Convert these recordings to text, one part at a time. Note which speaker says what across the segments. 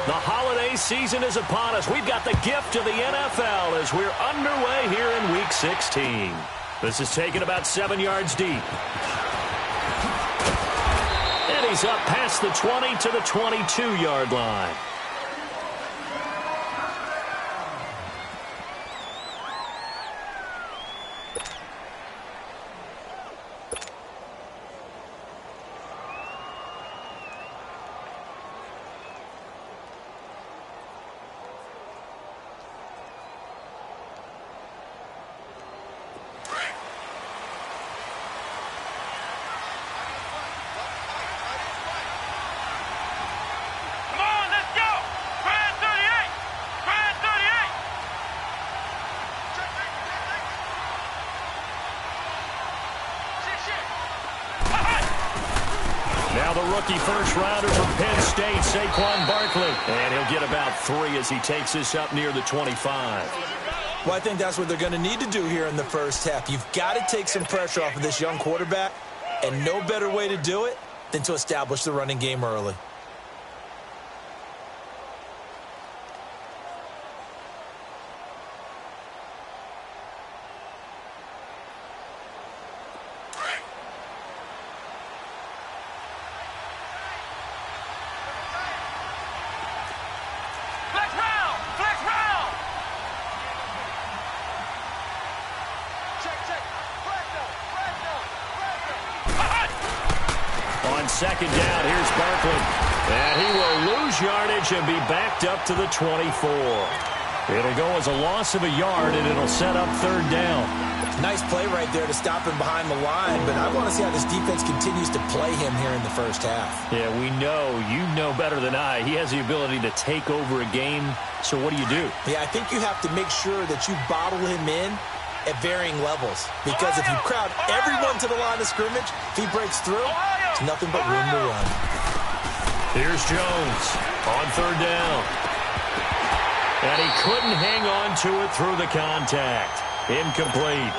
Speaker 1: The holiday season is upon us. We've got the gift of the NFL as we're underway here in Week 16. This is taken about 7 yards deep. And he's up past the 20 to the 22-yard line. Now the rookie first-rounder from Penn State, Saquon Barkley. And he'll get about 3 as he takes this up near the 25.
Speaker 2: Well, I think that's what they're going to need to do here in the first half. You've got to take some pressure off of this young quarterback, and no better way to do it than to establish the running game early.
Speaker 1: Second down, here's Barkley. And he will lose yardage and be backed up to the 24. It'll go as a loss of a yard, and it'll set up third down.
Speaker 2: Nice play right there to stop him behind the line, but I want to see how this defense continues to play him here in the first half.
Speaker 1: Yeah, we know. You know better than I. He has the ability to take over a game, so what do you do?
Speaker 2: Yeah, I think you have to make sure that you bottle him in at varying levels, because if you crowd everyone to the line of scrimmage, if he breaks through, it's nothing but room to run.
Speaker 1: Here's Jones on third down. And he couldn't hang on to it through the contact. Incomplete.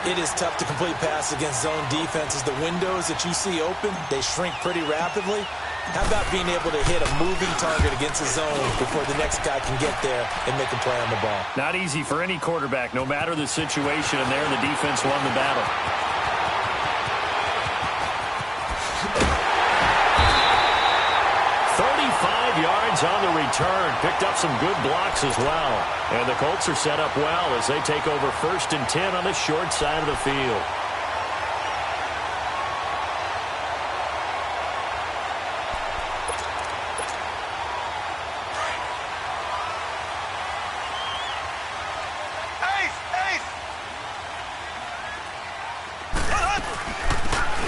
Speaker 2: It is tough to complete pass against zone defenses. The windows that you see open, they shrink pretty rapidly. How about being able to hit a moving target against a zone before the next guy can get there and make a play on the ball?
Speaker 1: Not easy for any quarterback, no matter the situation, and there the defense won the battle. Yards on the return. Picked up some good blocks as well. And the Colts are set up well as they take over 1st and 10 on the short side of the field.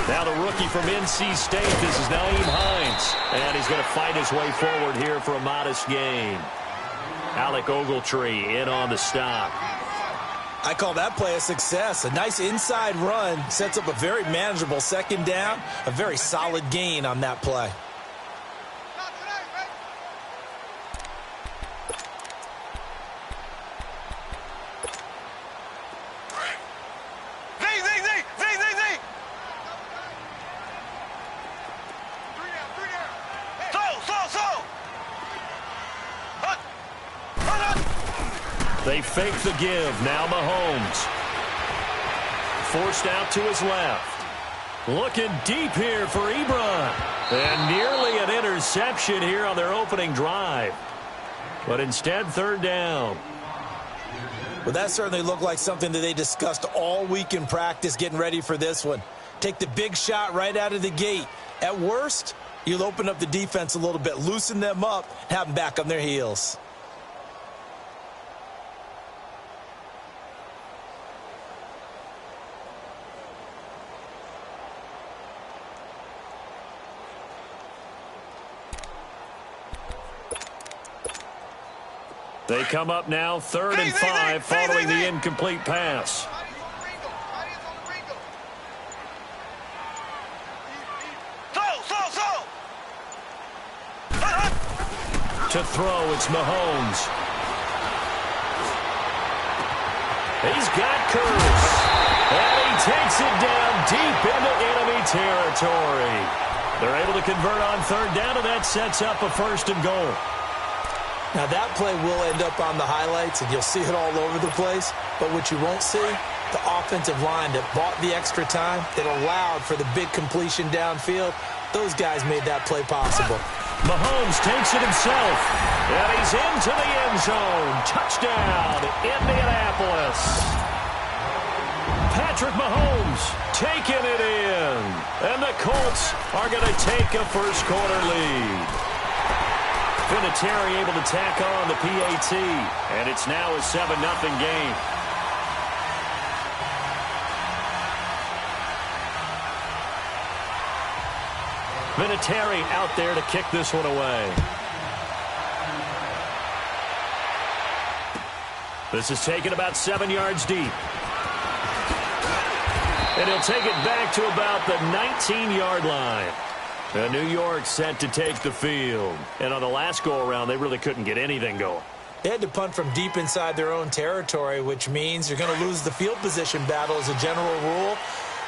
Speaker 1: Now the rookie from NC State, this is Naeem Hines. And he's going to fight his way forward here for a modest gain. Alec Ogletree in on the stop.
Speaker 2: I call that play a success. A nice inside run sets up a very manageable second down. A very solid gain on that play.
Speaker 1: They fake the give. Now Mahomes. Forced out to his left. Looking deep here for Ebron. And nearly an interception here on their opening drive. But instead, third down.
Speaker 2: Well, that certainly looked like something that they discussed all week in practice getting ready for this one. Take the big shot right out of the gate. At worst, you'll open up the defense a little bit, loosen them up, and have them back on their heels.
Speaker 1: They come up now 3rd and 5 following the incomplete pass. To throw, it's Mahomes. He's got Curtis. And he takes it down deep into enemy territory. They're able to convert on third down, and that sets up a 1st and goal.
Speaker 2: Now, that play will end up on the highlights, and you'll see it all over the place. But what you won't see, the offensive line that bought the extra time, that allowed for the big completion downfield, those guys made that play possible.
Speaker 1: Mahomes takes it himself, and he's into the end zone. Touchdown, Indianapolis. Patrick Mahomes taking it in, and the Colts are going to take a first-quarter lead. Vinatieri able to tack on the PAT, and it's now a 7-0 game. Vinatieri out there to kick this one away. This is taken about 7 yards deep. And he'll take it back to about the 19-yard line. New York set to take the field. And on the last go-around, they really couldn't get anything going.
Speaker 2: They had to punt from deep inside their own territory, which means you're going to lose the field position battle as a general rule.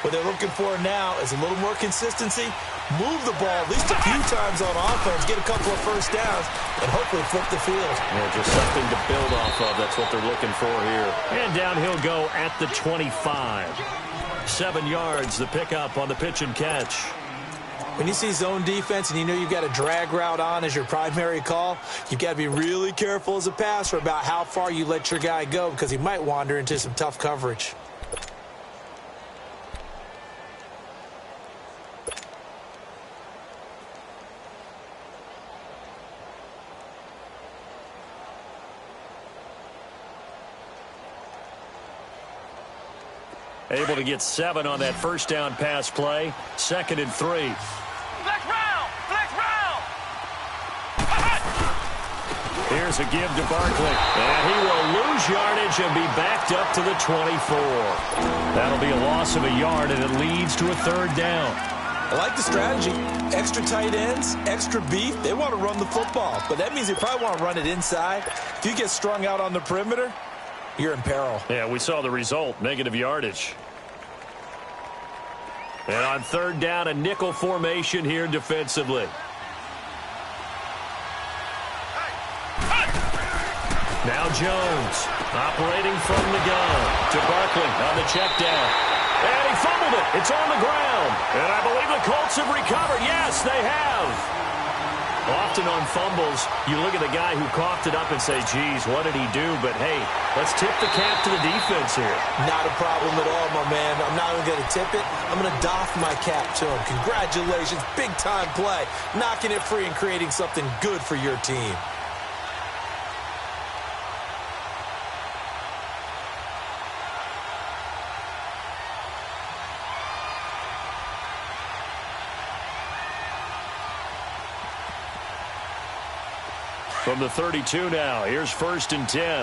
Speaker 2: What they're looking for now is a little more consistency, move the ball at least a few times on offense, get a couple of first downs, and hopefully flip the field.
Speaker 1: Yeah, just something to build off of. That's what they're looking for here. And down he'll go at the 25. 7 yards, the pickup on the pitch and catch.
Speaker 2: When you see zone defense and you know you've got a drag route on as your primary call, you've got to be really careful as a passer about how far you let your guy go because he might wander into some tough coverage.
Speaker 1: Able to get 7 on that first down pass play. 2nd and 3.
Speaker 3: Black round! Black round!
Speaker 1: Here's a give to Barkley. And he will lose yardage and be backed up to the 24. That'll be a loss of a yard, and it leads to a 3rd down.
Speaker 2: I like the strategy. Extra tight ends, extra beef. They want to run the football, but that means they probably want to run it inside. If you get strung out on the perimeter, you're in peril.
Speaker 1: Yeah, we saw the result, negative yardage. And on 3rd down, a nickel formation here defensively. Now Jones, operating from the gun to Barkley on the check down. And he fumbled it. It's on the ground. And I believe the Colts have recovered. Yes, they have. Often on fumbles, you look at the guy who coughed it up and say, geez, what did he do? But, hey, let's tip the cap to the defense here.
Speaker 2: Not a problem at all, my man. I'm not even going to tip it. I'm going to doff my cap to him. Congratulations. Big-time play. Knocking it free and creating something good for your team.
Speaker 1: From the 32 now, here's 1st and 10.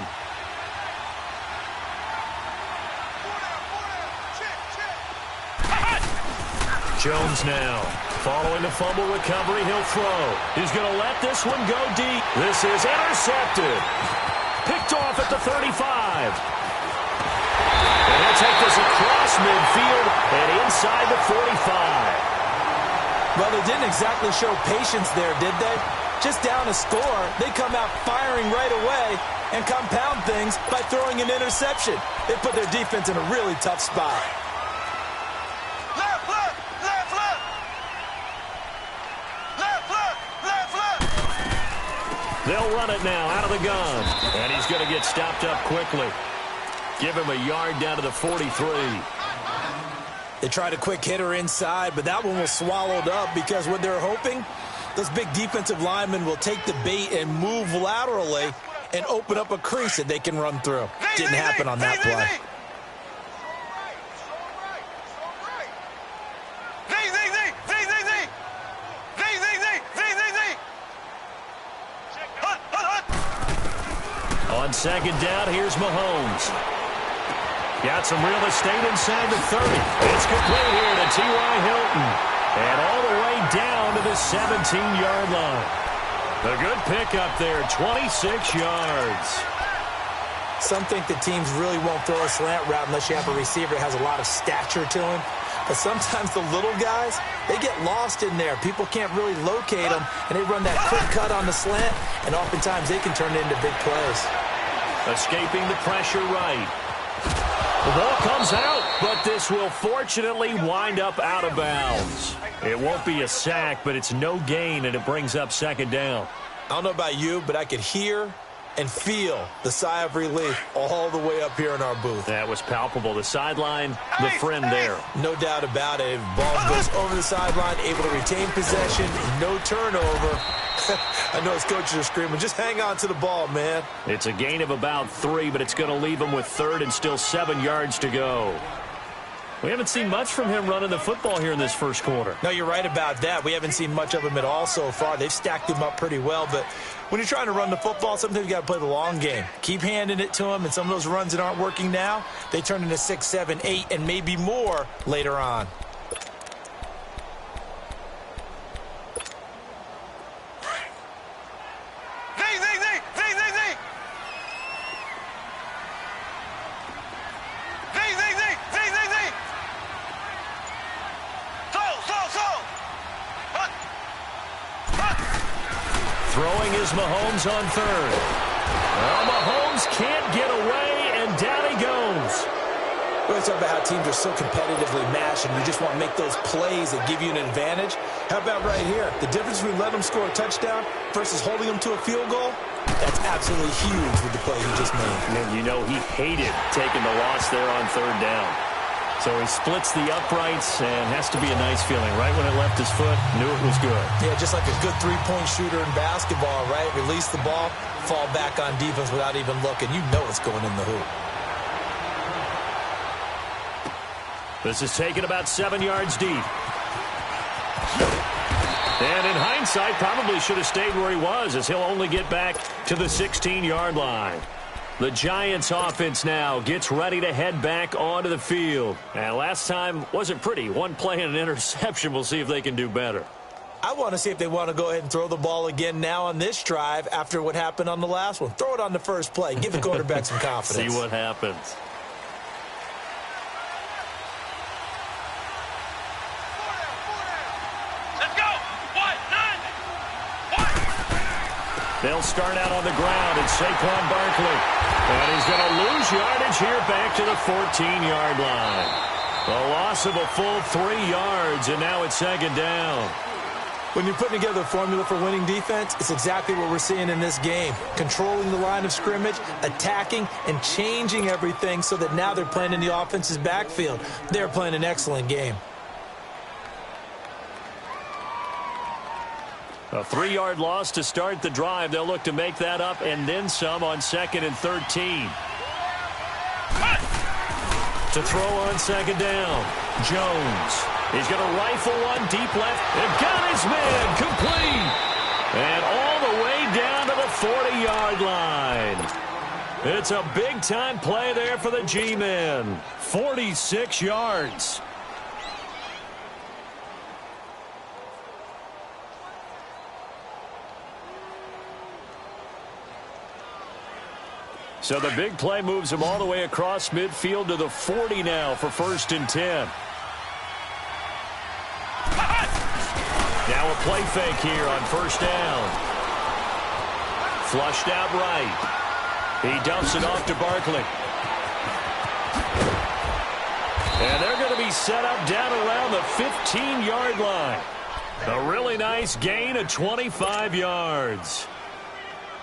Speaker 1: Jones now, following the fumble recovery, he'll throw. He's going to let this one go deep. This is intercepted. Picked off at the 35. And he'll take this across midfield and inside the 45.
Speaker 2: Well, they didn't exactly show patience there, did they? Just down a score, they come out firing right away and compound things by throwing an interception. They put their defense in a really tough spot.
Speaker 3: Left, left, left, left! Left, left, left, left!
Speaker 1: They'll run it now out of the gun. And he's going to get stopped up quickly. Give him a yard down to the 43.
Speaker 2: They tried a quick hitter inside, but that one was swallowed up because what they're hoping, those big defensive linemen will take the bait and move laterally and open up a crease that they can run through. Didn't happen on that play.
Speaker 1: On 2nd down, here's Mahomes. Got some real estate inside the 30. It's complete here to T.Y. Hilton. And all the way down to the 17-yard line. A good pickup there, 26 yards.
Speaker 2: Some think that teams really won't throw a slant route unless you have a receiver that has a lot of stature to him. But sometimes the little guys, they get lost in there. People can't really locate them, and they run that quick cut on the slant, and oftentimes they can turn it into big plays.
Speaker 1: Escaping the pressure right. The ball comes out, but this will fortunately wind up out of bounds. It won't be a sack, but it's no gain, and it brings up second down.
Speaker 2: I don't know about you, but I could hear and feel the sigh of relief all the way up here in our booth.
Speaker 1: That was palpable. The sideline, the friend there.
Speaker 2: No doubt about it. Ball goes over the sideline, able to retain possession, no turnover. I know his coaches are screaming, just hang on to the ball, man.
Speaker 1: It's a gain of about 3, but it's going to leave him with third and still 7 yards to go. We haven't seen much from him running the football here in this first quarter.
Speaker 2: No, you're right about that. We haven't seen much of him at all so far. They've stacked him up pretty well, but when you're trying to run the football, sometimes you got to play the long game. Keep handing it to him, and some of those runs that aren't working now, they turn into 6, 7, 8, and maybe more later on.
Speaker 1: Throwing is Mahomes on third. Well, Mahomes can't get away, and down he goes.
Speaker 2: We're talking about how teams are so competitively matched, and you just want to make those plays that give you an advantage. How about right here? The difference between letting them score a touchdown versus holding them to a field goal, that's absolutely huge with the play he just made.
Speaker 1: And you know he hated taking the loss there on third down. So he splits the uprights and has to be a nice feeling. Right when it left his foot, knew it was good.
Speaker 2: Yeah, just like a good three-point shooter in basketball, right? Release the ball, fall back on defense without even looking. You know it's going in the hoop.
Speaker 1: This is taken about 7 yards deep. And in hindsight, probably should have stayed where he was, as he'll only get back to the 16-yard line. The Giants offense now gets ready to head back onto the field. And last time wasn't pretty. One play and an interception. We'll see if they can do better.
Speaker 2: I want to see if they want to go ahead and throw the ball again now on this drive after what happened on the last one. Throw it on the first play. Give the quarterback some confidence.
Speaker 1: See what happens. They'll start out on the ground. It's Saquon Barkley. And he's going to lose yardage here back to the 14-yard line. A loss of a full 3 yards, and now it's second down.
Speaker 2: When you're putting together a formula for winning defense, it's exactly what we're seeing in this game. Controlling the line of scrimmage, attacking, and changing everything so that now they're playing in the offense's backfield. They're playing an excellent game.
Speaker 1: A 3-yard loss to start the drive. They'll look to make that up and then some on 2nd and 13. To throw on second down, Jones. He's going to rifle one deep left and got his man complete. And all the way down to the 40-yard line. It's a big-time play there for the G-men. 46 yards. So the big play moves him all the way across midfield to the 40 now for 1st and 10. Now a play fake here on 1st down. Flushed out right. He dumps it off to Barkley. And they're going to be set up down around the 15-yard line. A really nice gain of 25 yards.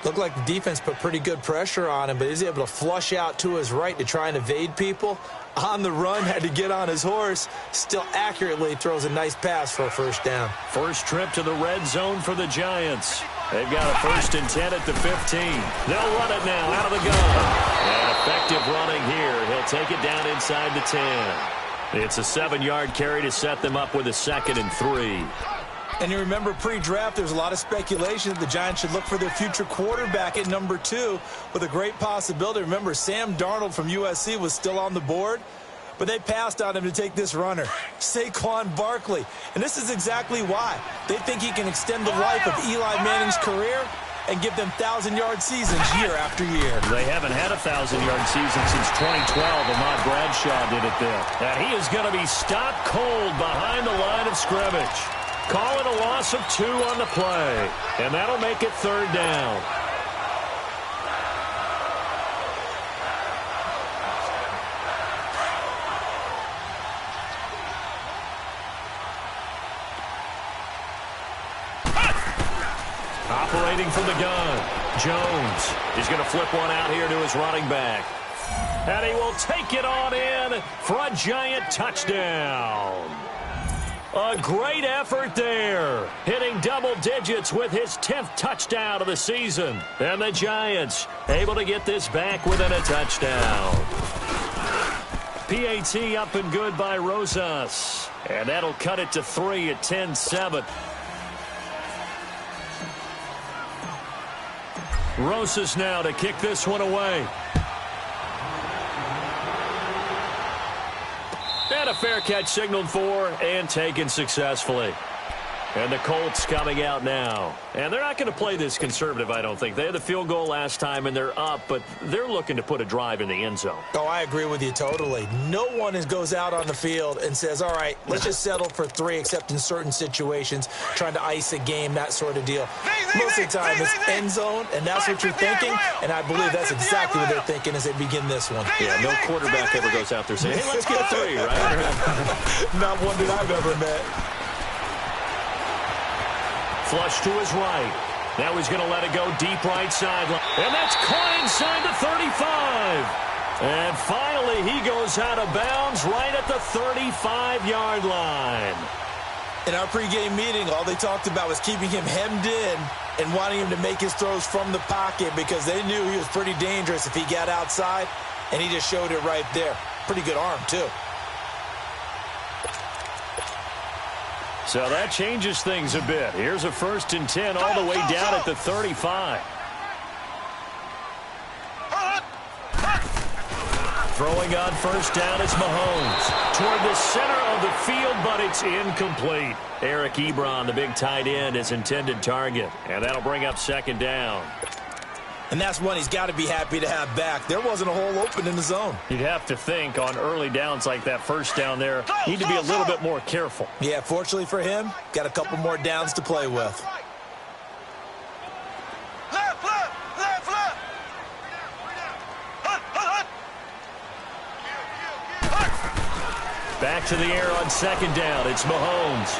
Speaker 2: Looked like the defense put pretty good pressure on him, but he's able to flush out to his right to try and evade people. On the run, had to get on his horse. Still accurately throws a nice pass for a 1st down.
Speaker 1: First trip to the red zone for the Giants. They've got a 1st and 10 at the 15. They'll run it now out of the gun. And effective running here. He'll take it down inside the 10. It's a 7-yard carry to set them up with a 2nd and 3.
Speaker 2: And you remember pre-draft, there's a lot of speculation that the Giants should look for their future quarterback at number 2 with a great possibility. Remember, Sam Darnold from USC was still on the board, but they passed on him to take this runner, Saquon Barkley. And this is exactly why. They think he can extend the life of Eli Manning's career. and give them 1,000-yard seasons year after year.
Speaker 1: They haven't had a 1,000-yard season since 2012. Ahmad Bradshaw did it then. And he is going to be stopped cold behind the line of scrimmage. Call it a loss of 2 on the play. And that'll make it 3rd down. Operating from the gun, Jones is going to flip one out here to his running back. And he will take it on in for a giant touchdown. A great effort there, hitting double digits with his 10th touchdown of the season. And the Giants able to get this back within a touchdown. PAT up and good by Rosas. And that'll cut it to 3 at 10-7. Rosas now to kick this one away. And a fair catch signaled for and taken successfully. And the Colts coming out now. And they're not going to play this conservative, I don't think. They had the field goal last time, and they're up, but they're looking to put a drive in the end zone.
Speaker 2: Oh, I agree with you totally. No one goes out on the field and says, all right, let's just settle for 3, except in certain situations, trying to ice a game, that sort of deal. Most of the time, it's end zone, and that's what you're thinking, and I believe that's exactly what they're thinking as they begin this one.
Speaker 1: Yeah, no quarterback ever goes out there saying, hey, let's get 3, right?
Speaker 2: Not one that I've ever met.
Speaker 1: Flush to his right. Now he's going to let it go deep right sideline. And that's caught inside the 35. And finally, he goes out of bounds right at the 35-yard line.
Speaker 2: In our pregame meeting, all they talked about was keeping him hemmed in and wanting him to make his throws from the pocket because they knew he was pretty dangerous if he got outside, and he just showed it right there. Pretty good arm, too.
Speaker 1: So that changes things a bit. Here's a 1st and 10 all the way down at the 35. Throwing on 1st down is Mahomes. Toward the center of the field, but it's incomplete. Eric Ebron, the big tight end, his intended target. And that'll bring up 2nd down.
Speaker 2: And that's one he's got to be happy to have back. There wasn't a hole open in the zone.
Speaker 1: You'd have to think on early downs like that 1st down there, need to be a little bit more careful.
Speaker 2: Yeah, fortunately for him, got a couple more downs to play with.
Speaker 3: Left, left, left, left.
Speaker 1: Back to the air on 2nd down. It's Mahomes.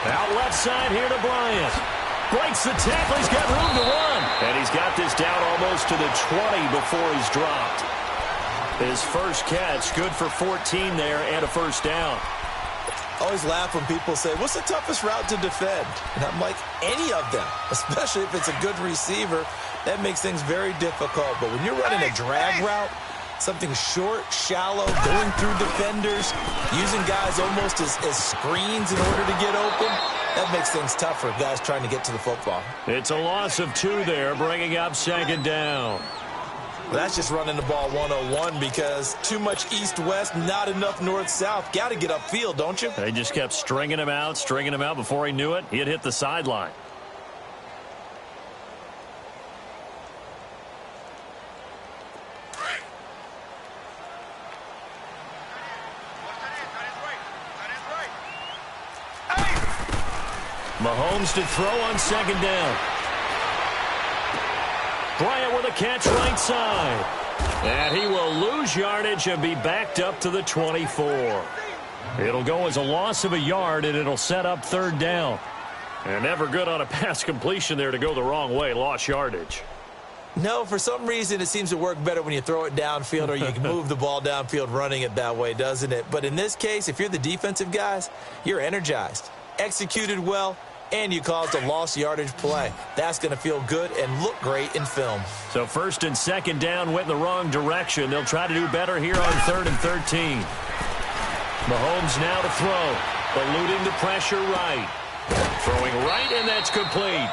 Speaker 1: Out left side here to Bryant. Breaks the tackle. He's got room to run. And he's got this down almost to the 20 before he's dropped. His first catch, good for 14 there and a 1st down.
Speaker 2: I always laugh when people say, what's the toughest route to defend? And I'm like, any of them, especially if it's a good receiver. That makes things very difficult. But when you're running a drag route, something short, shallow, going through defenders, using guys almost as screens in order to get open, that makes things tough for guys trying to get to the football.
Speaker 1: It's a loss of 2 there, bringing up 2nd down.
Speaker 2: Well, that's just running the ball 101 because too much east-west, not enough north-south. Got to get upfield, don't you?
Speaker 1: They just kept stringing him out. Before he knew it, he had hit the sideline. Mahomes to throw on 2nd down. Bryant with a catch right side. And he will lose yardage and be backed up to the 24. It'll go as a loss of a yard, and it'll set up 3rd down. And never good on a pass completion there to go the wrong way. Lost yardage.
Speaker 2: No, for some reason, it seems to work better when you throw it downfield or you can move the ball downfield running it that way, doesn't it? But in this case, if you're the defensive guys, you're energized, executed well, and you caused a lost yardage play. That's going to feel good and look great in film.
Speaker 1: So 1st and 2nd down went in the wrong direction. They'll try to do better here on 3rd and 13. Mahomes now to throw. Eluding the pressure right. Throwing right, and that's complete.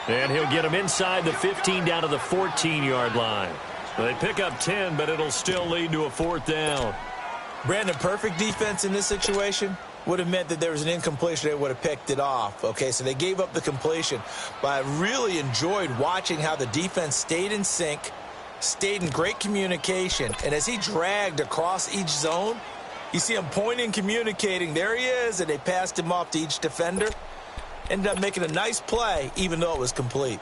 Speaker 1: And he'll get him inside the 15 down to the 14-yard line. They pick up 10, but it'll still lead to a 4th down.
Speaker 2: Brandon, perfect defense in this situation would have meant that there was an incompletion. They would have picked it off. Okay, so they gave up the completion. But I really enjoyed watching how the defense stayed in sync, stayed in great communication, and as he dragged across each zone, you see him pointing, communicating. There he is, and they passed him off to each defender. Ended up making a nice play, even though it was complete.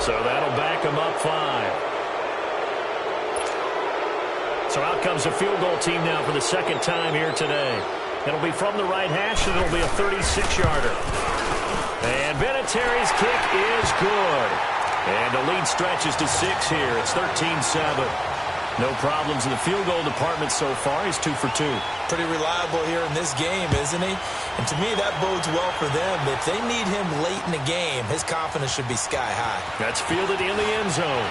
Speaker 1: So that'll back him up 5. So out comes a field goal team now for the second time here today. It'll be from the right hash, and it'll be a 36-yarder. And Vinatieri's kick is good. And the lead stretches to 6 here. It's 13-7. No problems in the field goal department so far. He's 2 for 2.
Speaker 2: Pretty reliable here in this game, isn't he? And to me, that bodes well for them. If they need him late in the game, his confidence should be sky high.
Speaker 1: That's fielded in the end zone.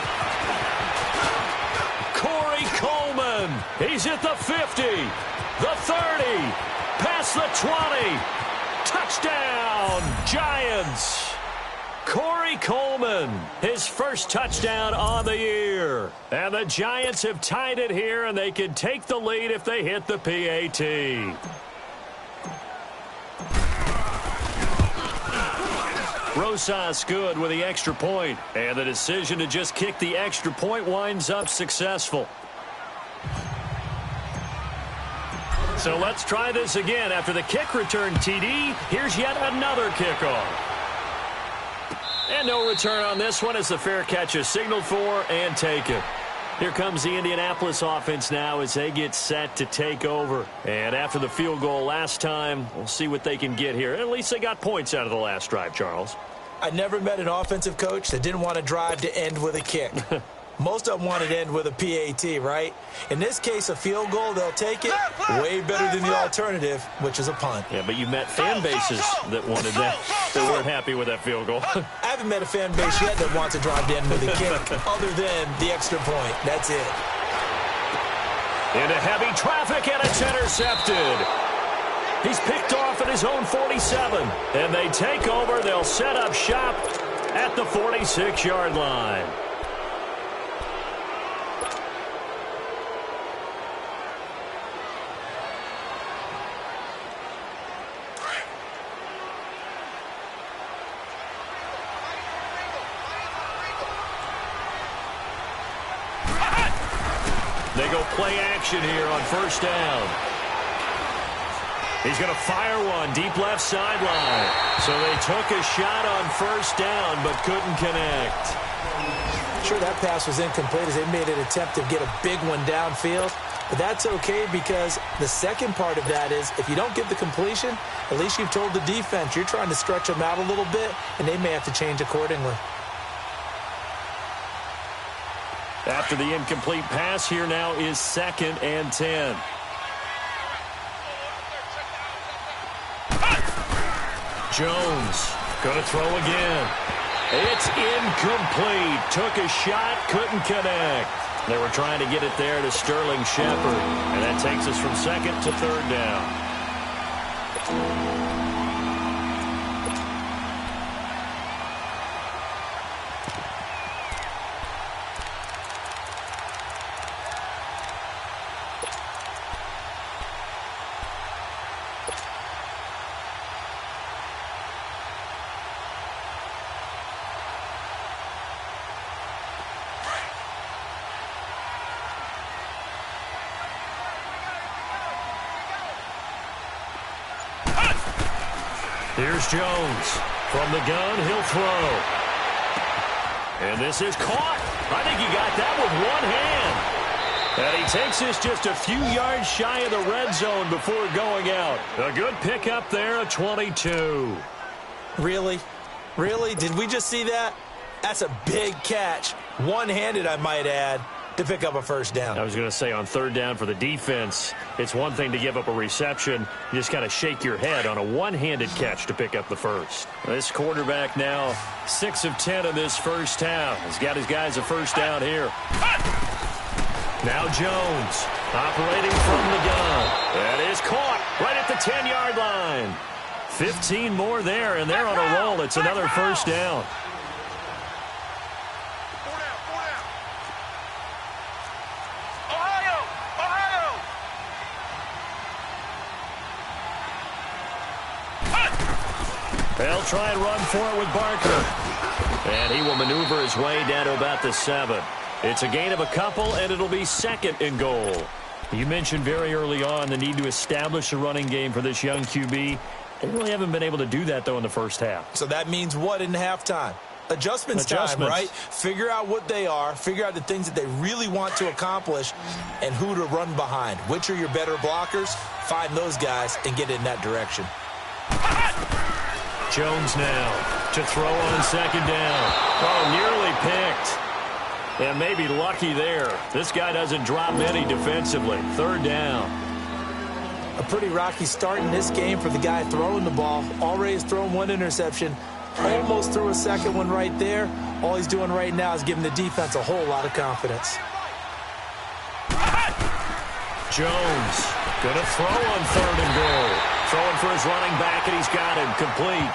Speaker 1: Corey Coleman. He's at the 50, the 30, past the 20. Touchdown, Giants. Corey Coleman, his first touchdown on the year. And the Giants have tied it here, and they can take the lead if they hit the PAT. Rosas good with the extra point, and the decision to just kick the extra point winds up successful. So let's try this again. After the kick return TD, here's yet another kickoff. And no return on this one as the fair catch is signaled for and taken. Here comes the Indianapolis offense now as they get set to take over. And after the field goal last time, we'll see what they can get here. At least they got points out of the last drive, Charles.
Speaker 2: I never met an offensive coach that didn't want to drive to end with a kick. Most of them wanted to end with a PAT, right? In this case, a field goal, they'll take it way better than the alternative, which is a punt.
Speaker 1: Yeah, but you met fan bases that wanted that, that weren't happy with that field goal.
Speaker 2: I haven't met a fan base yet that wants to drive to end with a kick other than the extra point. That's it.
Speaker 1: Into heavy traffic, and it's intercepted. He's picked off at his own 47. And they take over. They'll set up shop at the 46-yard line. They go play action here on first down. He's going to fire one deep left sideline. So they took a shot on first down but couldn't connect.
Speaker 2: Sure, that pass was incomplete as they made an attempt to get a big one downfield. But that's okay because the second part of that is if you don't get the completion, at least you've told the defense you're trying to stretch them out a little bit, and they may have to change accordingly.
Speaker 1: After the incomplete pass, here now is 2nd and 10. Jones going to throw again. It's incomplete. Took a shot, couldn't connect. They were trying to get it there to Sterling Shepard. And that takes us from 2nd to 3rd down. Here's Jones. From the gun, he'll throw. And this is caught. I think he got that with one hand. And he takes this just a few yards shy of the red zone before going out. A good pickup there, a 22.
Speaker 2: Really? Really? Did we just see that? That's a big catch. One-handed, I might add. to pick up a first down.
Speaker 1: I was going to say on third down for the defense, it's one thing to give up a reception. You just got to shake your head on a one-handed catch to pick up the first. This quarterback now 6 of 10 in this first half. He's got his guys a first down here. Now Jones operating from the gun. That is caught right at the 10-yard line. 15 more there, and they're on a roll. It's another first down. They'll try and run for it with Barker. And he will maneuver his way down to about the 7. It's a gain of a couple, and it'll be 2nd and goal. You mentioned very early on the need to establish a running game for this young QB. They really haven't been able to do that, though, in the first half.
Speaker 2: So that means what in halftime? Adjustments time, right? Figure out what they are, figure out the things that they really want to accomplish, and who to run behind. Which are your better blockers? Find those guys and get in that direction.
Speaker 1: Jones now to throw on second down. Oh, nearly picked. And maybe lucky there. This guy doesn't drop any defensively. Third down.
Speaker 2: A pretty rocky start in this game for the guy throwing the ball. Already has thrown one interception. Almost threw a second one right there. All he's doing right now is giving the defense a whole lot of confidence.
Speaker 1: Jones going to throw on third and goal. Throwing for his running back, and he's got him complete.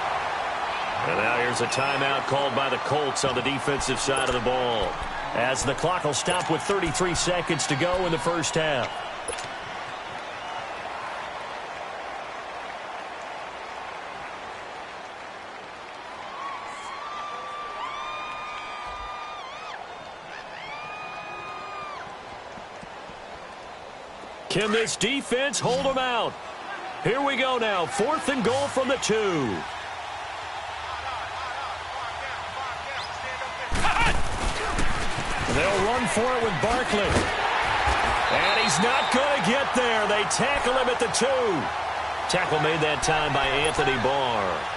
Speaker 1: And now here's a timeout called by the Colts on the defensive side of the ball, as the clock will stop with 33 seconds to go in the first half. Can this defense hold them out? Here we go now. 4th and goal from the 2. They'll run for it with Barkley. And he's not going to get there. They tackle him at the 2. Tackle made that time by Anthony Barr.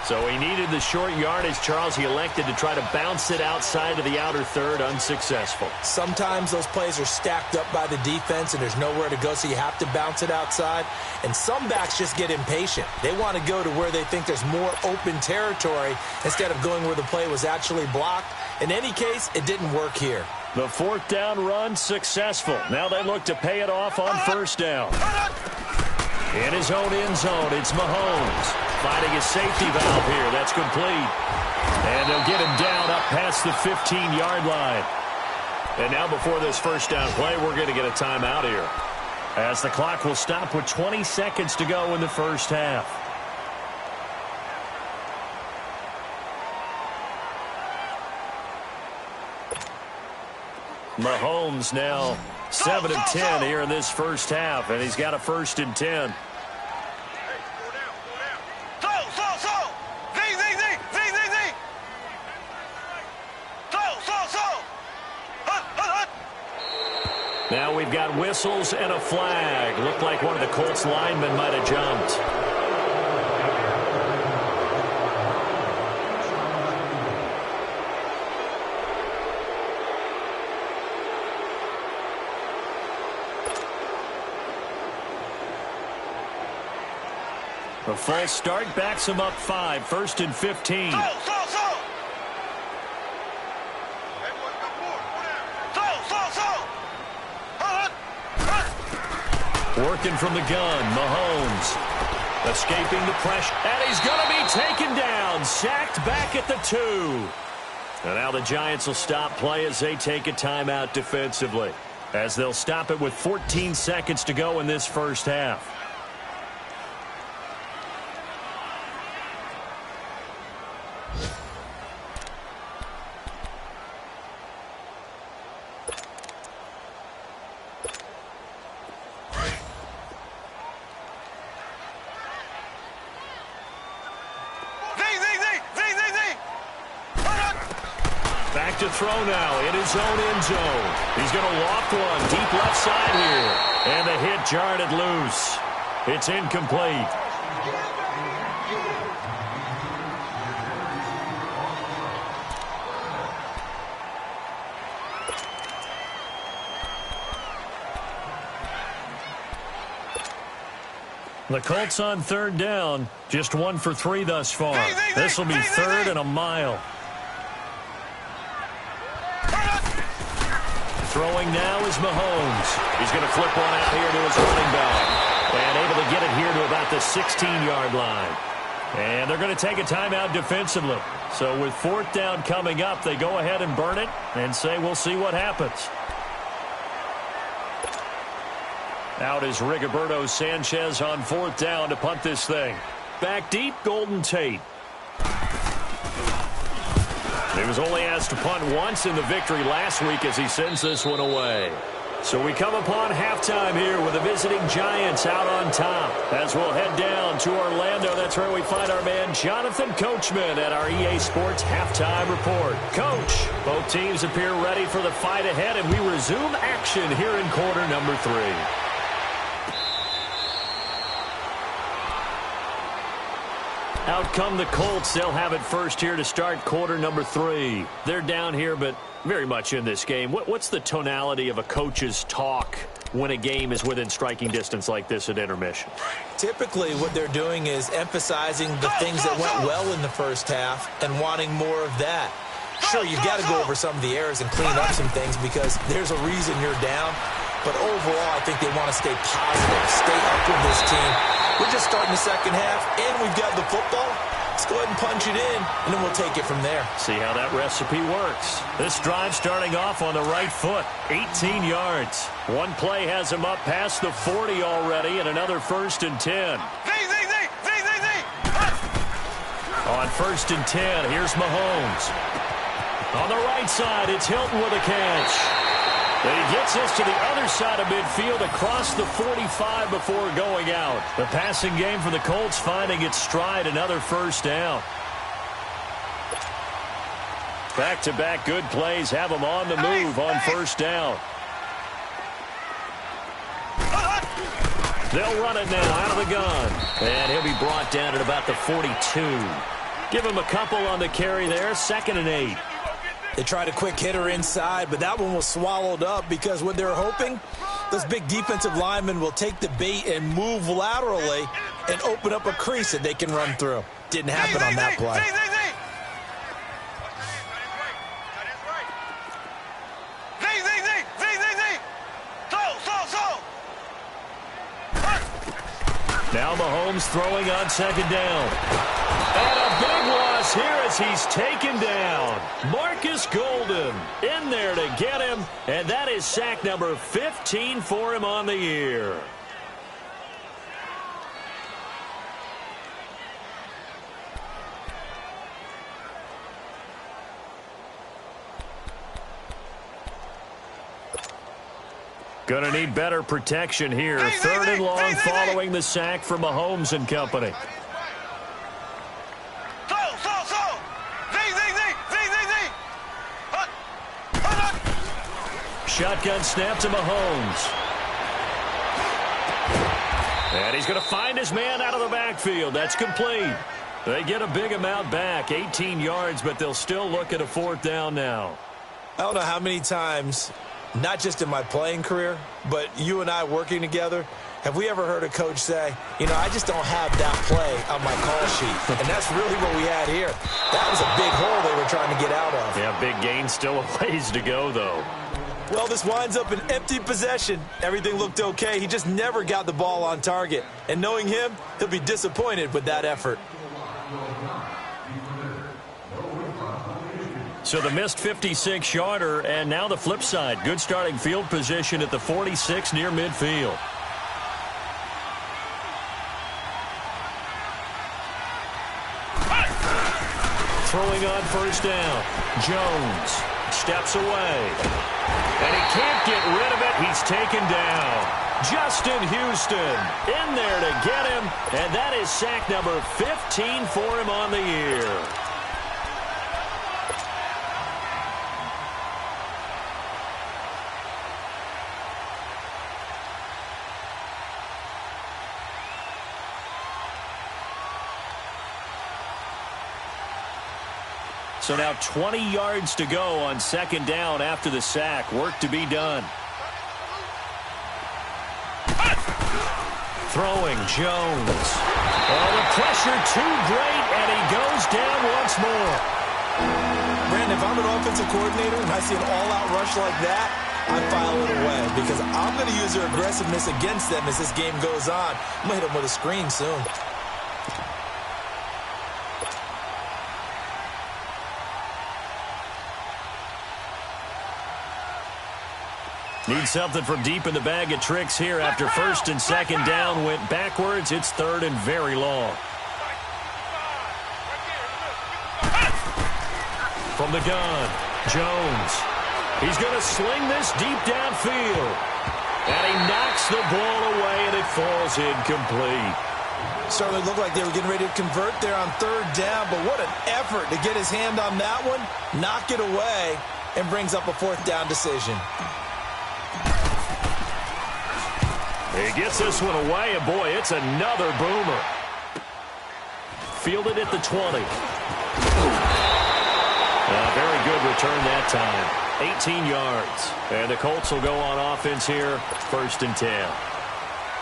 Speaker 1: So he needed the short yardage, Charles. He elected to try to bounce it outside of the outer third, unsuccessful.
Speaker 2: Sometimes those plays are stacked up by the defense and there's nowhere to go, so you have to bounce it outside. And some backs just get impatient. They want to go to where they think there's more open territory instead of going where the play was actually blocked. In any case, it didn't work here.
Speaker 1: The 4th down run successful. Now they look to pay it off on first down. In his own end zone, it's Mahomes finding a safety valve here. That's complete. And they'll get him down up past the 15-yard line. And now before this first down play, we're going to get a timeout here, as the clock will stop with 20 seconds to go in the first half. Mahomes now 7 of 10 here in this first half, and he's got a 1st and 10. Now we've got whistles and a flag. Looked like one of the Colts linemen might have jumped. A false start backs him up 5. 1st and 15. Working from the gun, Mahomes escaping the pressure, and he's going to be taken down, sacked back at the 2. And now the Giants will stop play as they take a timeout defensively, as they'll stop it with 14 seconds to go in this first half. To throw now in his own end zone. He's going to loft one deep left side here. And the hit jarred it loose. It's incomplete. The Colts on third down, just 1 for 3 thus far. This will be third and a mile. Throwing now is Mahomes. He's going to flip one out here to his running back. And able to get it here to about the 16-yard line. And they're going to take a timeout defensively. So with fourth down coming up, they go ahead and burn it and say we'll see what happens. Out is Rigoberto Sanchez on fourth down to punt this thing. Back deep, Golden Tate. He was only asked to punt once in the victory last week as he sends this one away. So we come upon halftime here with the visiting Giants out on top. As we'll head down to Orlando, that's where we find our man Jonathan Coachman at our EA Sports Halftime Report. Coach, both teams appear ready for the fight ahead, and we resume action here in quarter number 3. Out come the Colts. They'll have it first here to start quarter number 3. They're down here, but very much in this game. What's the tonality of a coach's talk when a game is within striking distance like this at intermission?
Speaker 2: Typically, what they're doing is emphasizing the things that went well in the first half and wanting more of that. Sure, you've got to go over some of the errors and clean up some things because there's a reason you're down. But overall, I think they want to stay positive, stay up with this team. We're just starting the second half, and we've got the football. Let's go ahead and punch it in, and then we'll take it from there.
Speaker 1: See how that recipe works. This drive starting off on the right foot, 18 yards. One play has him up past the 40 already, and another 1st and 10. On 1st and 10, here's Mahomes. On the right side, it's Hilton with a catch. And he gets us to the other side of midfield across the 45 before going out. The passing game for the Colts finding its stride, another 1st down. Back-to-back good plays have them on the move on 1st down. They'll run it now out of the gun. And he'll be brought down at about the 42. Give him a couple on the carry there, 2nd and 8.
Speaker 2: They tried a quick hitter inside, but that one was swallowed up because what they're hoping, those big defensive linemen will take the bait and move laterally and open up a crease that they can run through. Didn't happen on that play.
Speaker 1: Now Mahomes throwing on 2nd down. And a big loss here as he's taken down. Marcus Golden in there to get him, and that is sack number 15 for him on the year. Going to need better protection here. 3rd and long following the sack from Mahomes and company. Shotgun snap to Mahomes. And he's going to find his man out of the backfield. That's complete. They get a big amount back, 18 yards, but they'll still look at a 4th down now.
Speaker 2: I don't know how many times, not just in my playing career, but you and I working together, have we ever heard a coach say, you know, I just don't have that play on my call sheet. And that's really what we had here. That was a big hole they were trying to get out of.
Speaker 1: Yeah, big gain, still a ways to go, though.
Speaker 2: Well, this winds up an empty possession. Everything looked okay. He just never got the ball on target. And knowing him, he'll be disappointed with that effort.
Speaker 1: So the missed 56-yarder, and now the flip side. Good starting field position at the 46 near midfield. Throwing on 1st down. Jones steps away. And he can't get rid of it. He's taken down. Justin Houston in there to get him. And that is sack number 15 for him on the year. So now 20 yards to go on 2nd down after the sack. Work to be done. Throwing Jones. Oh, the pressure too great, and he goes down once more.
Speaker 2: Brandon, if I'm an offensive coordinator and I see an all-out rush like that, I file it away because I'm going to use their aggressiveness against them as this game goes on. I'm going to hit them with a screen soon.
Speaker 1: Need something from deep in the bag of tricks here after first and second down went backwards. It's third and very long. From the gun, Jones. He's going to sling this deep downfield. And he knocks the ball away, and it falls incomplete.
Speaker 2: Certainly looked like they were getting ready to convert there on third down, but what an effort to get his hand on that one, knock it away, and brings up a fourth down decision.
Speaker 1: He gets this one away, and boy, it's another boomer. Fielded at the 20. Very good return that time. 18 yards. And the Colts will go on offense here, first and 10.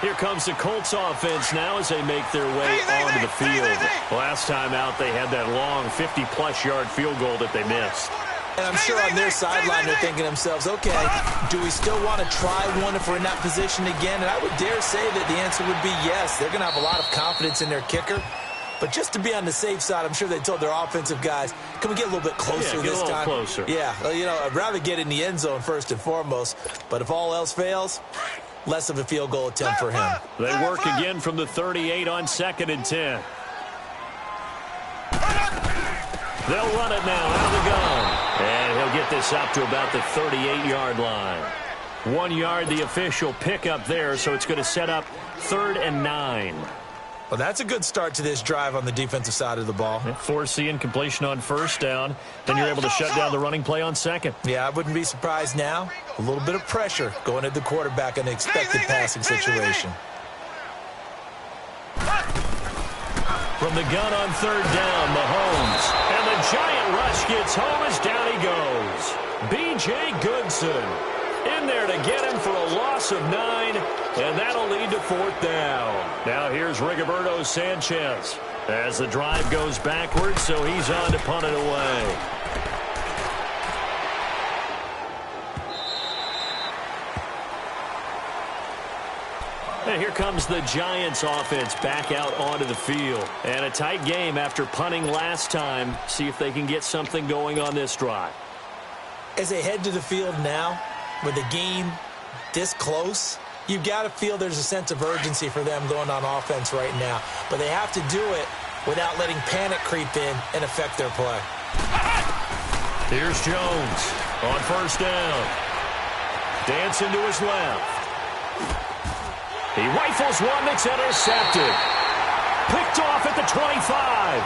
Speaker 1: Here comes the Colts offense now as they make their way onto the field. Last time out, they had that long 50-plus yard field goal that they missed.
Speaker 2: And I'm sure on their sideline they're thinking to themselves, okay, do we still want to try one if we're in that position again? And I would dare say that the answer would be yes. They're going to have a lot of confidence in their kicker. But just to be on the safe side, I'm sure they told their offensive guys, can we get a little bit closer this time?
Speaker 1: Closer.
Speaker 2: Yeah, you know, I'd rather get in the end zone first and foremost. But if all else fails, less of a field goal attempt for him.
Speaker 1: They work again from the 38 on second and 10. They'll run it now out of the gun. And he'll get this up to about the 38-yard line. 1 yard, the official pickup there, so it's going to set up third and 9.
Speaker 2: Well, that's a good start to this drive on the defensive side of the ball.
Speaker 1: Force the incompletion on first down. Then you're able to shut down the running play on second.
Speaker 2: Yeah, I wouldn't be surprised now. A little bit of pressure going at the quarterback in an expected passing situation.
Speaker 1: From the gun on third down, Mahomes. And the giant rush gets home as down he goes. B.J. Goodson in there to get him for a loss of 9, and that'll lead to fourth down. Now here's Rigoberto Sanchez as the drive goes backwards, so he's on to punt it away. And here comes the Giants offense back out onto the field. And a tight game after punting last time. See if they can get something going on this drive.
Speaker 2: As they head to the field now, with the game this close, you've got to feel there's a sense of urgency for them going on offense right now. But they have to do it without letting panic creep in and affect their play.
Speaker 1: Here's Jones on first down. Dancing to his left. He rifles one that's intercepted. Picked off at the 25.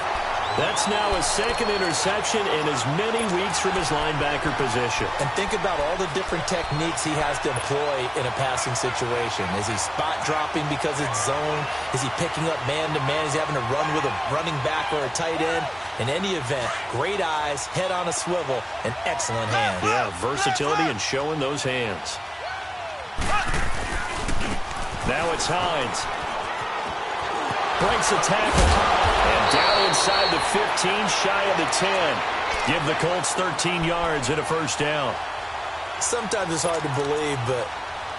Speaker 1: That's now his second interception in as many weeks from his linebacker position.
Speaker 2: And think about all the different techniques he has to employ in a passing situation. Is he spot dropping because it's zone? Is he picking up man-to-man? Is he having to run with a running back or a tight end? In any event, great eyes, head on a swivel, and excellent hands.
Speaker 1: Yeah, versatility and showing those hands. Now it's Hines. Breaks a tackle. And down inside the 15, shy of the 10. Give the Colts 13 yards and a first down.
Speaker 2: Sometimes it's hard to believe, but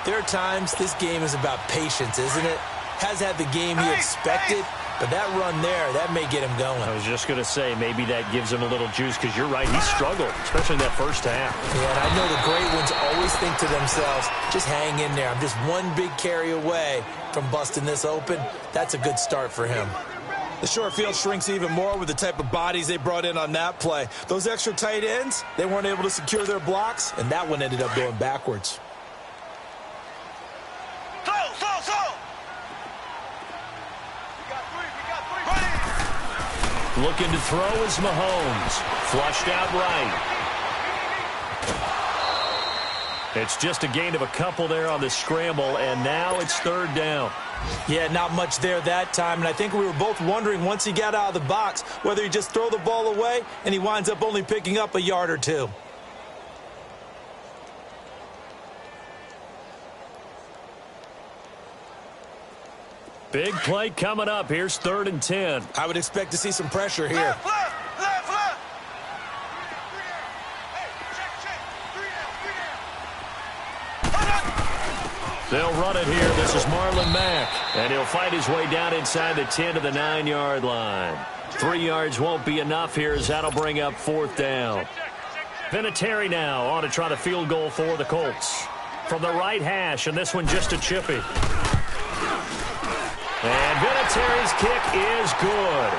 Speaker 2: there are times this game is about patience, isn't it? Has had the game he expected, but that run there, that may get him going.
Speaker 1: I was just going to say, maybe that gives him a little juice, because you're right, he struggled, especially in that first half.
Speaker 2: Yeah, and I know the great ones always think to themselves, just hang in there. I'm just one big carry away from busting this open. That's a good start for him. The short field shrinks even more with the type of bodies they brought in on that play. Those extra tight ends, they weren't able to secure their blocks, and that one ended up going backwards.
Speaker 1: Looking to throw is Mahomes. Flushed out right. It's just a gain of a couple there on the scramble, and now it's third down.
Speaker 2: Yeah, not much there that time, and I think we were both wondering once he got out of the box whether he just throw the ball away and he winds up only picking up a yard or two.
Speaker 1: Big play coming up. Here's 3rd and 10.
Speaker 2: I would expect to see some pressure here.
Speaker 3: Left, left, left, left.
Speaker 1: They'll run it here. This is Marlon Mack. And he'll fight his way down inside the 10 to the 9-yard line. 3 yards won't be enough here as that'll bring up 4th down. Vinatieri now on to try the field goal for the Colts. From the right hash, and this one just a chippy. And Vinatieri's kick is good.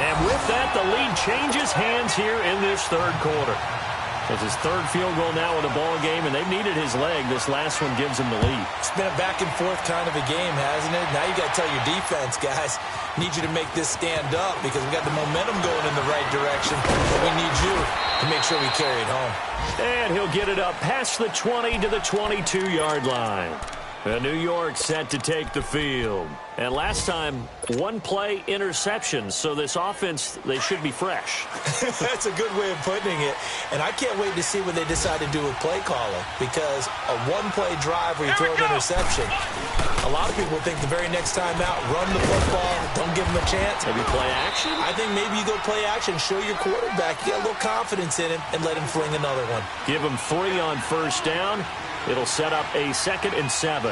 Speaker 1: And with that, the lead changes hands here in this 3rd quarter. It's his 3rd field goal now in the ball game, and they've needed his leg. This last one gives him the lead.
Speaker 2: It's been a back-and-forth kind of a game, hasn't it? Now you got to tell your defense, guys, need you to make this stand up because we got the momentum going in the right direction, but we need you to make sure we carry it home.
Speaker 1: And he'll get it up past the 20 to the 22-yard line. And New York set to take the field. And last time, 1-play interception. So this offense, they should be fresh.
Speaker 2: That's a good way of putting it. And I can't wait to see what they decide to do with play calling. Because a 1-play drive where you throw an interception, a lot of people think the very next time out, run the football, don't give them a chance.
Speaker 1: Maybe play action?
Speaker 2: I think maybe you go play action, show your quarterback, you got a little confidence in him, and let him fling another one.
Speaker 1: Give him 3 on 1st down. It'll set up a 2nd and 7.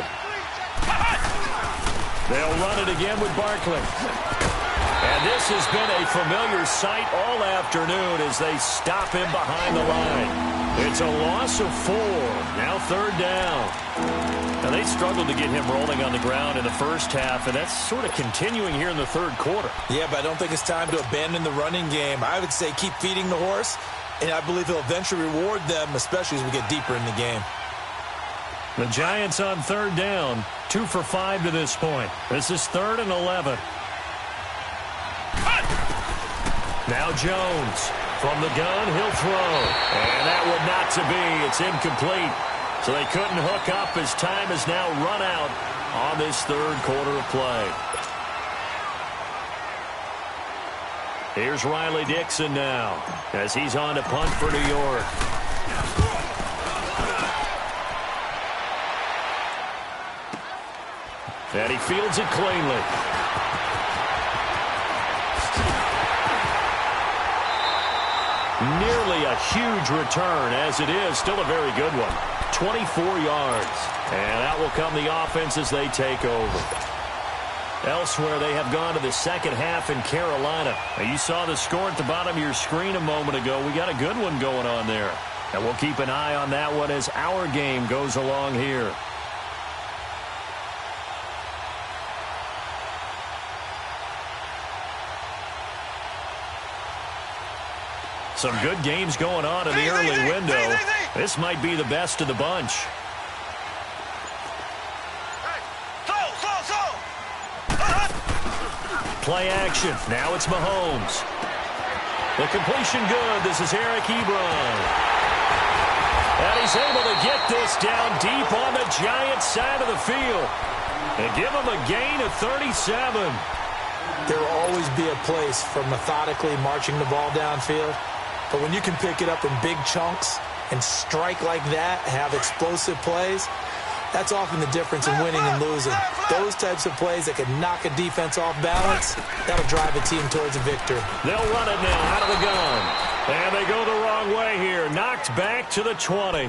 Speaker 1: They'll run it again with Barkley. And this has been a familiar sight all afternoon as they stop him behind the line. It's a loss of 4. Now 3rd down. Now they struggled to get him rolling on the ground in the first half, and that's sort of continuing here in the 3rd quarter.
Speaker 2: Yeah, but I don't think it's time to abandon the running game. I would say keep feeding the horse, and I believe he'll eventually reward them, especially as we get deeper in the game.
Speaker 1: The Giants on 3rd down, 2 for 5 to this point. This is 3rd and 11. Now Jones from the gun, he'll throw. And that would not to be. It's incomplete. So they couldn't hook up as time has now run out on this 3rd quarter of play. Here's Riley Dixon now as he's on to punt for New York. And he fields it cleanly. Nearly a huge return, as it is still a very good one. 24 yards. And that will come the offense as they take over. Elsewhere, they have gone to the 2nd half in Carolina. Now, you saw the score at the bottom of your screen a moment ago. We got a good one going on there. And we'll keep an eye on that one as our game goes along here. Some good games going on in the early window. This might be the best of the bunch. Play action. Now it's Mahomes. The completion good. This is Eric Ebron. And he's able to get this down deep on the Giants side of the field. And give him a gain of 37.
Speaker 2: There will always be a place for methodically marching the ball downfield. But when you can pick it up in big chunks and strike like that, have explosive plays, that's often the difference in winning and losing. Those types of plays that can knock a defense off balance, that'll drive a team towards a victory.
Speaker 1: They'll run it now out of the gun. And they go the wrong way here. Knocked back to the 20.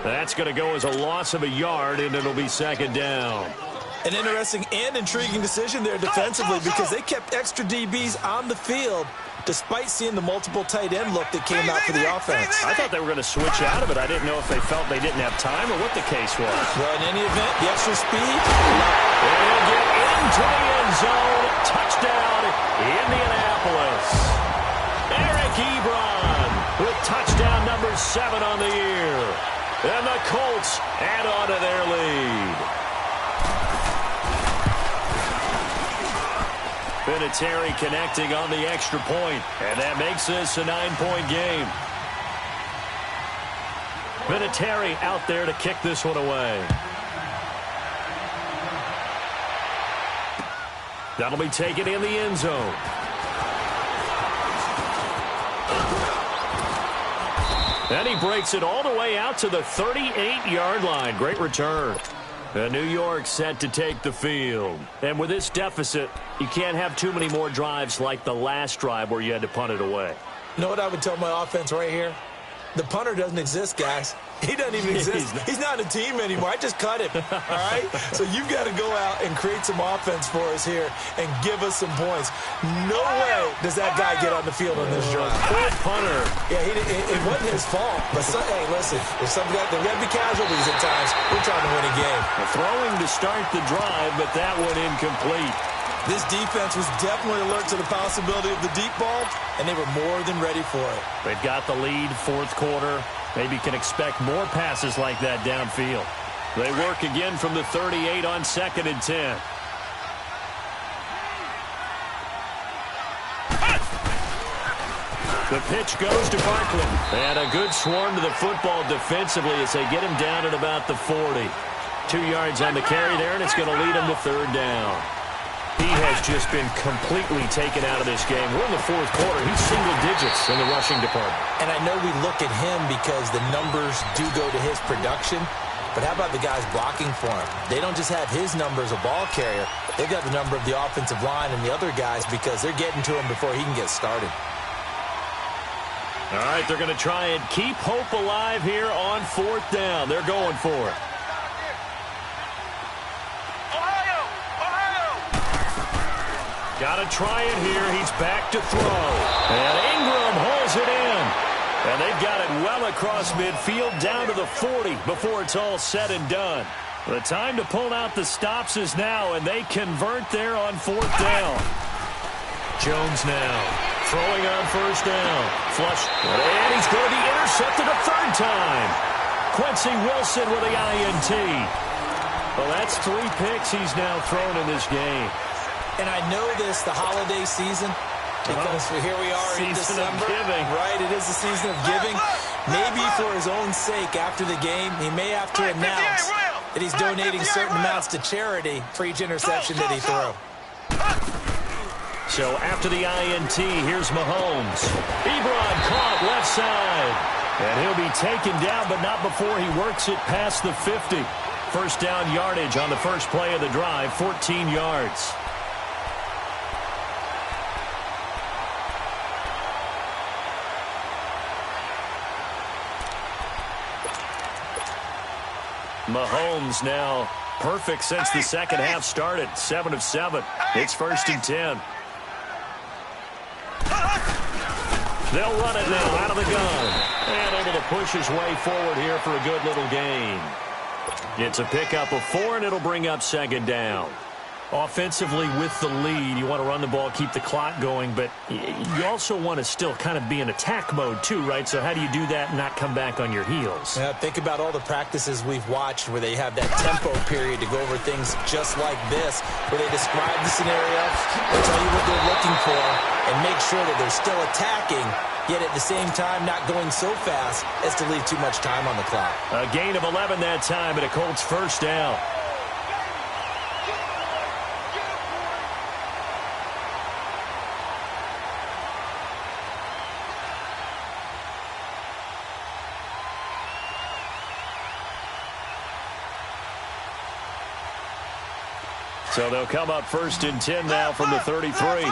Speaker 1: That's going to go as a loss of a yard, and it'll be 2nd down.
Speaker 2: An interesting and intriguing decision there defensively because they kept extra DBs on the field despite seeing the multiple tight end look that came out for the offense.
Speaker 1: I thought they were going to switch out of it. I didn't know if they felt they didn't have time or what the case was.
Speaker 2: Well, in any event, the extra speed.
Speaker 1: And he'll get into the end zone. Touchdown, Indianapolis. Eric Ebron with touchdown number 7 on the year. And the Colts add on to their lead. Vinatieri connecting on the extra point, and that makes this a 9-point game. Vinatieri out there to kick this one away. That'll be taken in the end zone. And he breaks it all the way out to the 38-yard line. Great return. New York set to take the field. And with this deficit, you can't have too many more drives like the last drive where you had to punt it away.
Speaker 2: You know what I would tell my offense right here? The punter doesn't exist, guys. He doesn't even exist. He's not a team anymore. I just cut him, all right? So you've got to go out and create some offense for us here and give us some points. No way does that guy get on the field on this drive.
Speaker 1: Poor punter.
Speaker 2: Yeah, it wasn't his fault. But, hey, listen, if somebody got the be casualties at times, we're trying to win a game.
Speaker 1: Throwing to start the drive, but that one incomplete.
Speaker 2: This defense was definitely alert to the possibility of the deep ball, and they were more than ready for it.
Speaker 1: They've got the lead, fourth quarter. Maybe can expect more passes like that downfield. They work again from the 38 on 2nd and 10. The pitch goes to Parkland. And a good swarm to the football defensively as they get him down at about the 40. 2 yards on the carry there, and it's going to lead him to 3rd down. He has just been completely taken out of this game. We're in the fourth quarter. He's single digits in the rushing department.
Speaker 2: And I know we look at him because the numbers do go to his production. But how about the guys blocking for him? They don't just have his number as a ball carrier. They've got the number of the offensive line and the other guys because they're getting to him before he can get started.
Speaker 1: All right, they're going to try and keep hope alive here on 4th down. They're going for it. Got to try it here. He's back to throw. And Ingram holds it in. And they've got it well across midfield down to the 40 before it's all said and done. The time to pull out the stops is now, and they convert there on 4th down. Jones now throwing on 1st down. Flush. And he's going to be intercepted a 3rd time. Quincy Wilson with the INT. Well, that's 3 picks he's now thrown in this game.
Speaker 2: And I know this, the holiday season, because here we are in December. Right, it is the season of giving. Maybe for his own sake, after the game, he may have to announce that he's donating certain amounts to charity for each interception that he throws.
Speaker 1: So after the INT, here's Mahomes. Ebron caught left side. And he'll be taken down, but not before he works it past the 50. 1st down yardage on the first play of the drive, 14 yards. Mahomes now perfect since the second half started. 7 of 7. It's 1st and 10. They'll run it now out of the gun. And able to push his way forward here for a good little gain. It's a pickup of 4, and it'll bring up 2nd down. Offensively with the lead, you want to run the ball, keep the clock going, but you also want to still kind of be in attack mode too, right? So how do you do that and not come back on your heels?
Speaker 2: Yeah, think about all the practices we've watched where they have that tempo period to go over things just like this, where they describe the scenario, they tell you what they're looking for, and make sure that they're still attacking, yet at the same time not going so fast as to leave too much time on the clock.
Speaker 1: A gain of 11 that time, and a Colts 1st down. So they'll come up 1st and 10 now from the 33.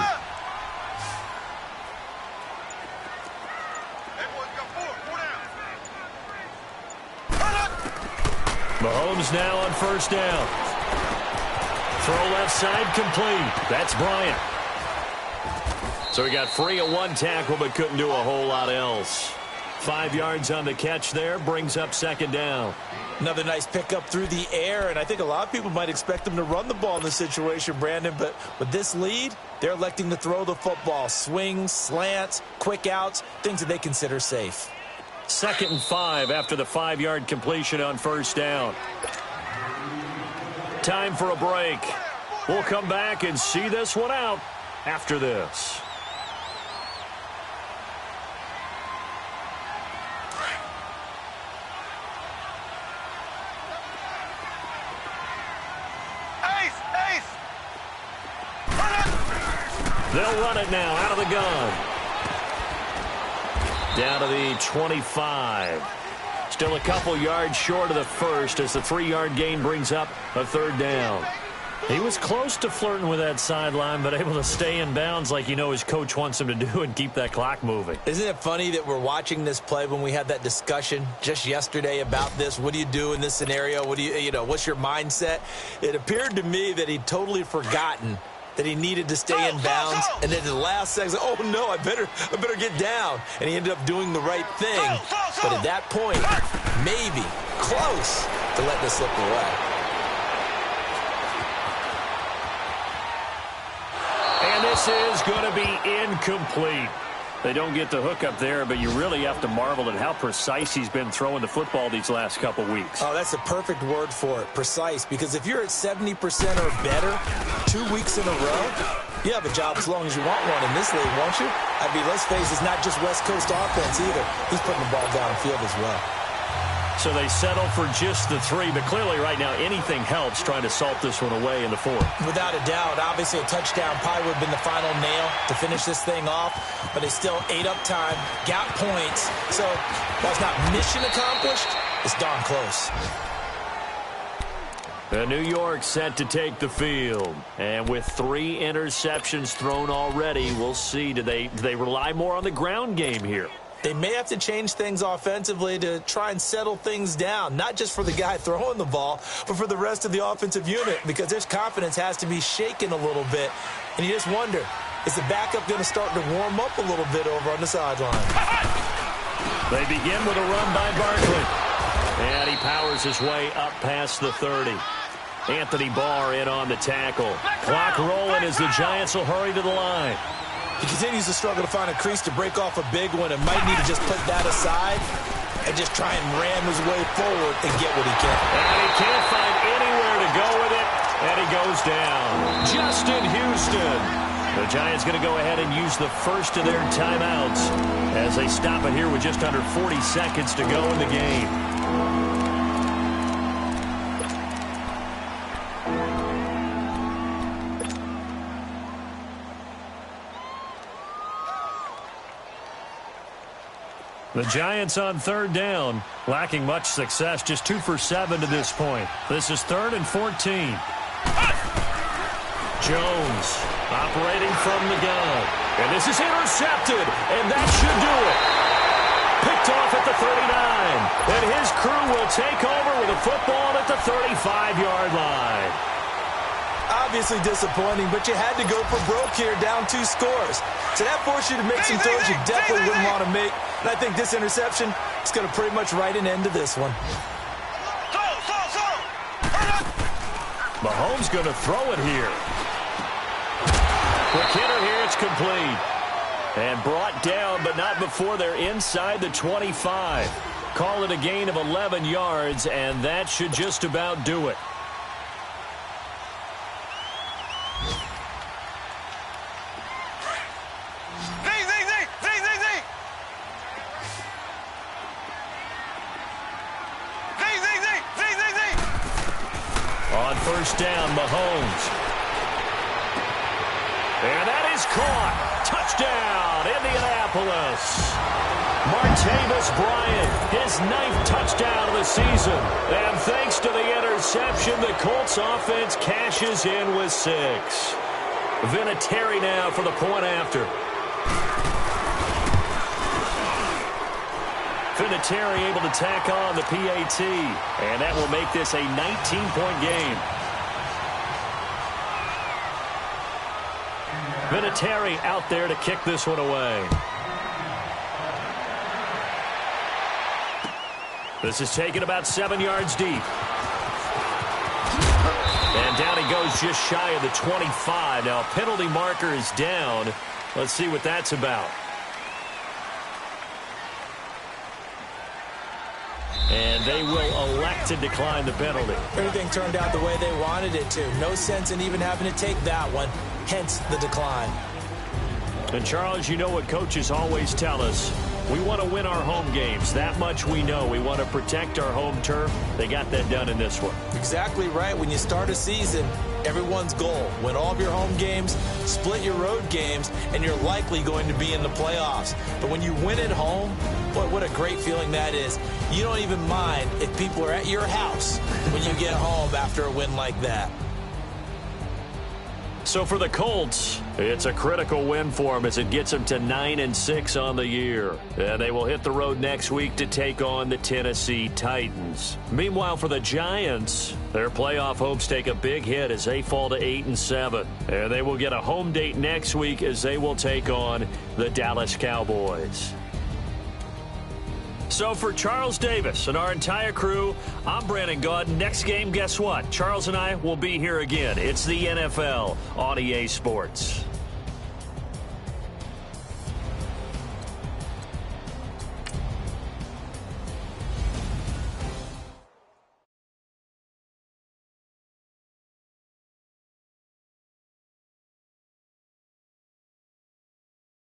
Speaker 1: Mahomes now on 1st down. Throw left side complete. That's Bryant. So he got free of 1 tackle but couldn't do a whole lot else. 5 yards on the catch there, brings up 2nd down.
Speaker 2: Another nice pickup through the air, and I think a lot of people might expect them to run the ball in this situation, Brandon, but with this lead, they're electing to throw the football. Swings, slants, quick outs, things that they consider safe.
Speaker 1: 2nd and 5 after the 5-yard completion on 1st down. Time for a break. We'll come back and see this one out after this. They'll run it now out of the gun. Down to the 25. It's Still a couple yards short of the first as the 3-yard gain brings up a third down. He was close to flirting with that sideline, but able to stay in bounds like his coach wants him to do and keep that clock moving.
Speaker 2: Isn't it funny that we're watching this play when we had that discussion just yesterday about this? What do you do in this scenario? What do what's your mindset? It appeared to me that he'd totally forgotten that he needed to stay in bounds, and then in the last second, oh no, I better get down. And he ended up doing the right thing. But at that point, maybe close to let this slip away.
Speaker 1: And this is going to be incomplete. They don't get the hook up there, but you really have to marvel at how precise he's been throwing the football these last couple weeks.
Speaker 2: Oh, that's the perfect word for it, precise, because if you're at 70% or better 2 weeks in a row, you have a job as long as you want one in this league, won't you? I mean, let's face it, it's not just West Coast offense either. He's putting the ball downfield as well.
Speaker 1: So they settle for just the 3, but clearly right now anything helps trying to salt this one away in the 4th.
Speaker 2: Without a doubt, obviously a touchdown probably would have been the final nail to finish this thing off, but they still ate up time, got points. So while it's not mission accomplished, it's darn close.
Speaker 1: New York set to take the field. And with 3 interceptions thrown already, we'll see. Do they rely more on the ground game here?
Speaker 2: They may have to change things offensively to try and settle things down, not just for the guy throwing the ball, but for the rest of the offensive unit, because their confidence has to be shaken a little bit. And you just wonder, is the backup going to start to warm up a little bit over on the sideline?
Speaker 1: They begin with a run by Barkley. And he powers his way up past the 30. Anthony Barr in on the tackle. Clock rolling as the Giants will hurry to the line.
Speaker 2: He continues to struggle to find a crease to break off a big one and might need to just put that aside and just try and ram his way forward and get what he can.
Speaker 1: And he can't find anywhere to go with it, and he goes down. Justin Houston. The Giants going to go ahead and use the first of their timeouts as they stop it here with just under 40 seconds to go in the game. The Giants on third down, lacking much success, just 2 for 7 to this point. This is 3rd and 14. Jones operating from the gun. And this is intercepted, and that should do it. Picked off at the 39. And his crew will take over with a football at the 35-yard line.
Speaker 2: Obviously disappointing, but you had to go for broke here, down 2 scores. So that forced you to make some throws you definitely wouldn't want to make. And I think this interception is going to pretty much write an end to this one.
Speaker 1: Mahomes going to throw it here. Quick hitter here, it's complete. And brought down, but not before they're inside the 25. Call it a gain of 11 yards, and that should just about do it. On first down, Mahomes. And that is caught. Touchdown, Indianapolis. Martavis Bryant, his 9th touchdown of the season. And thanks to the interception, the Colts offense cashes in with 6. Vinatieri now for the point after. Vinatieri able to tack on the PAT, and that will make this a 19-point game. Vinatieri out there to kick this one away. This is taken about 7 yards deep. And down he goes just shy of the 25. Now, penalty marker is down. Let's see what that's about. And they will elect to decline the penalty.
Speaker 2: Everything turned out the way they wanted it to. No sense in even having to take that one, hence the decline.
Speaker 1: And, Charles, you know what coaches always tell us. We want to win our home games. That much we know. We want to protect our home turf. They got that done in this one.
Speaker 2: Exactly right. When you start a season, everyone's goal: win all of your home games, split your road games, and you're likely going to be in the playoffs. But when you win at home, boy, what a great feeling that is. You don't even mind if people are at your house when you get home after a win like that.
Speaker 1: So for the Colts, it's a critical win for them as it gets them to 9-6 on the year. And they will hit the road next week to take on the Tennessee Titans. Meanwhile, for the Giants, their playoff hopes take a big hit as they fall to 8-7. And they will get a home date next week as they will take on the Dallas Cowboys. So for Charles Davis and our entire crew, I'm Brandon Gaudin. Next game, guess what? Charles and I will be here again. It's the NFL on EA Sports.